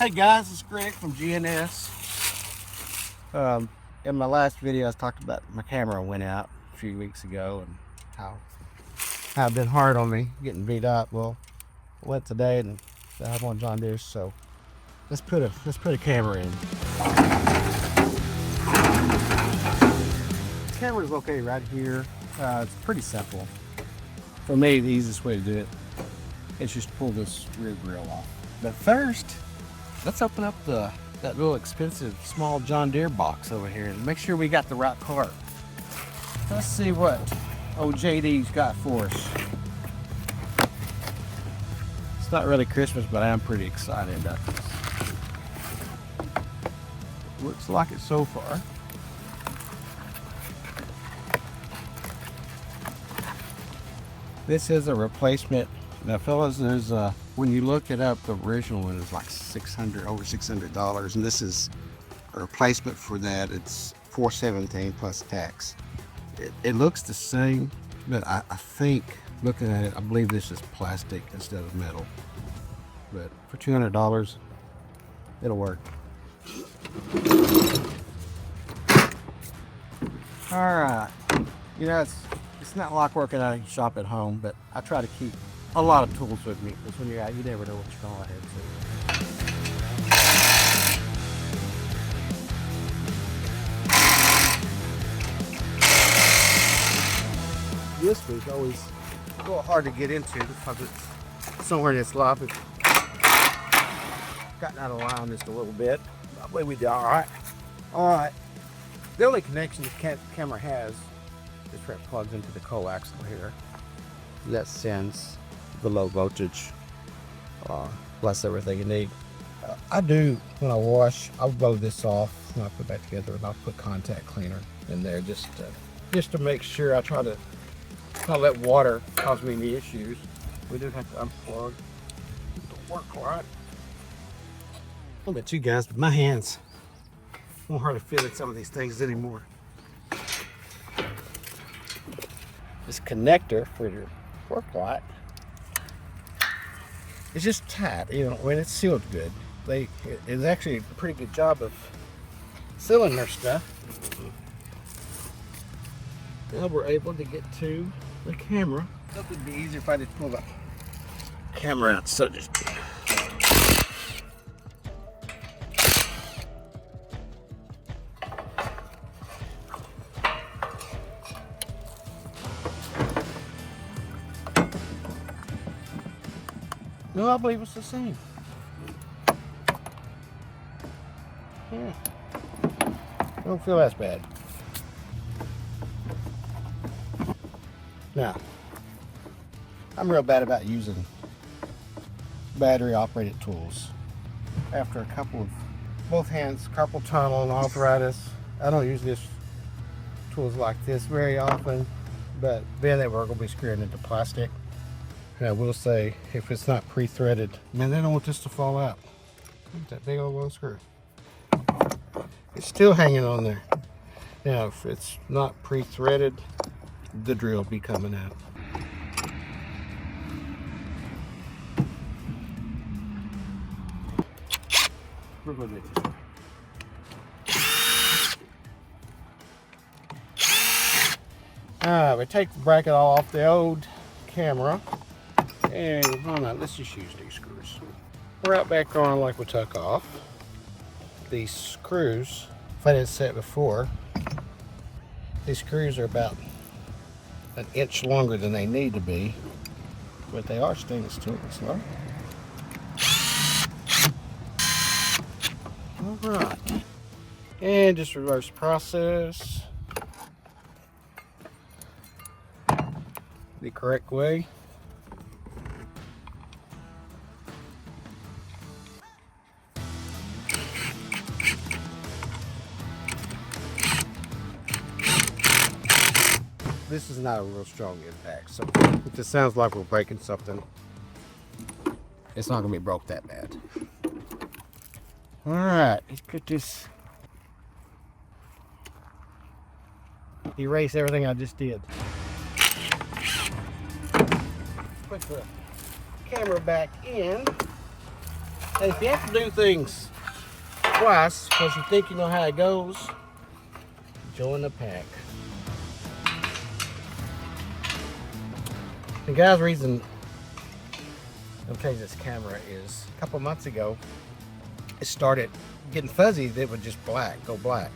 Hey guys, it's Greg from GNS. In my last video, I talked about my camera went out a few weeks ago and how it's been hard on me getting beat up. Well, I went today and I have one John Deere, so let's put a camera in. The camera's okay right here. It's pretty simple. For me, the easiest way to do it is just pull this rear grill off. But first, let's open up that little expensive small John Deere box over here and make sure we got the right cart. Let's see what old JD's got for us. It's not really Christmas, but I am pretty excited about this. Looks like it so far. This is a replacement. Now, fellas, there's when you look it up, the original one is like over $600, and this is a replacement for that. It's $417 plus tax. It looks the same, but I think looking at it, I believe this is plastic instead of metal. But for $200, it'll work. All right, you know, it's not like working at a shop at home, but I try to keep a lot of tools with me, because when you're out, you never know what you're going to head to. This week always a little hard to get into because it's somewhere in its life. It's gotten out of line just a little bit. I believe we did all right. All right. The only connection the camera has is where it plugs into the coaxial here. That sends the low voltage plus everything you need. I do, when I wash, I'll blow this off and I'll put it back together, and I'll put contact cleaner in there just to make sure. I try to not let water cause me any issues. We do have to unplug. It don't work right. I don't know about you guys, but my hands won't hardly fit in some of these things anymore. This connector for your fork light, it's just tight, you know, when it's sealed good. It's actually a pretty good job of sealing their stuff. Now we're able to get to the camera. It would be easier if I just pull the camera out. So just no, I believe it's the same. Yeah. Don't feel as bad. Now, I'm real bad about using battery operated tools. After a couple of both hands carpal tunnel and arthritis, I don't use tools like this very often, but being that we're going to be screwing into plastic, and I will say, if it's not pre-threaded, man, they don't want this to fall out. Look at that big old long screw. It's still hanging on there. Now, if it's not pre-threaded, the drill will be coming out. We're going to make this. We take the bracket off the old camera. And hold on, let's just use these screws. We're out back on like we took off. These screws, if I didn't say it before, these screws are about an inch longer than they need to be, but they are stainless steel. All right, and just reverse the process the correct way. This is not a real strong impact, so if it sounds like we're breaking something, it's not going to be broke that bad. All right, let's get this. Erase everything I just did. Put the camera back in. Hey, if you have to do things twice because you think you know how it goes, join the pack. The guy's reason I'm changing this camera is a couple months ago it started getting fuzzy. That would just go black.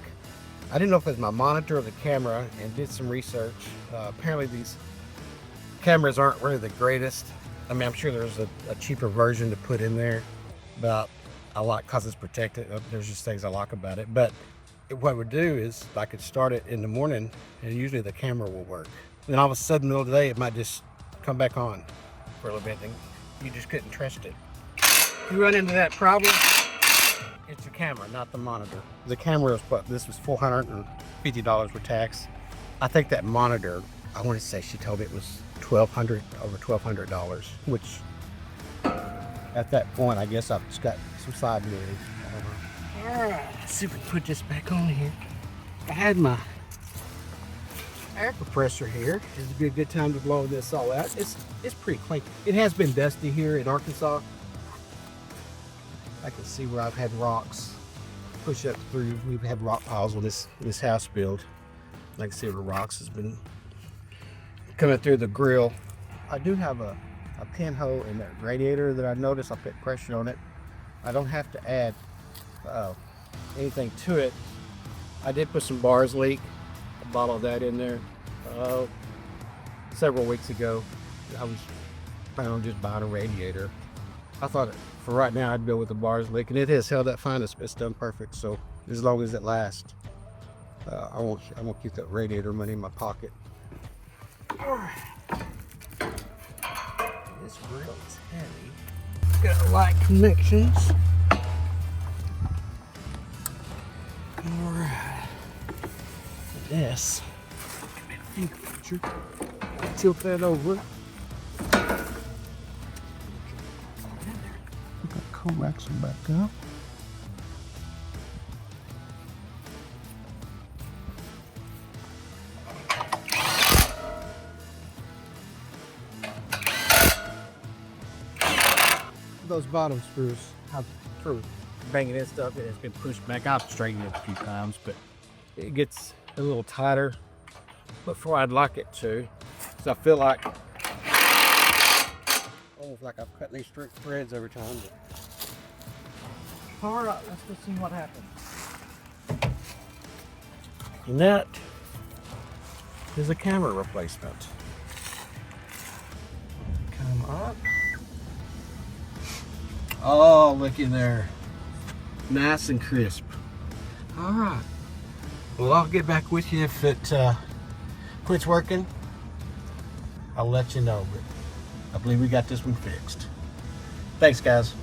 I didn't know if it was my monitor or the camera, and did some research. Apparently these cameras aren't really the greatest. I mean, I'm sure there's a cheaper version to put in there, but I like, cause it's protected. There's just things I like about it. But what I would do is I could start it in the morning, and usually the camera will work. Then all of a sudden, in the middle of the day, it might just come back on for a little bit, and you just couldn't trust it. If you run into that problem, it's the camera, not the monitor. The camera was this was $450 with tax. I think that monitor, I want to say she told me it was over $1,200, which at that point, I guess I've just got some side money. All right, let's see if we can put this back on here. I had my air compressor here. This would be a good time to blow this all out. It's pretty clean. It has been dusty here in Arkansas. I can see where I've had rocks push up through. We've had rock piles on this house build. I can see where rocks has been coming through the grill. I do have a pinhole in that radiator that I noticed. I put pressure on it. I don't have to add anything to it. I did put some bars leak. I bottled that in there several weeks ago. I was planning on just buying a radiator. I thought for right now I'd go with the bars leak, and it has held up fine. It's done perfect. So as long as it lasts, I won't keep that radiator money in my pocket. All right. This grill is heavy. Got light connections. All right. This. Tilt that over. Coax them back up. Those bottom screws, for banging in stuff, it has been pushed back. I've straightened it a few times, but it gets a little tighter before I'd like it to. So I feel like almost like I've cut these threads every time. All right, let's go see what happens. And that is a camera replacement. Come up. Oh, look in there. Nice and crisp. All right. Well, I'll get back with you if it quits working. I'll let you know, but I believe we got this one fixed. Thanks, guys.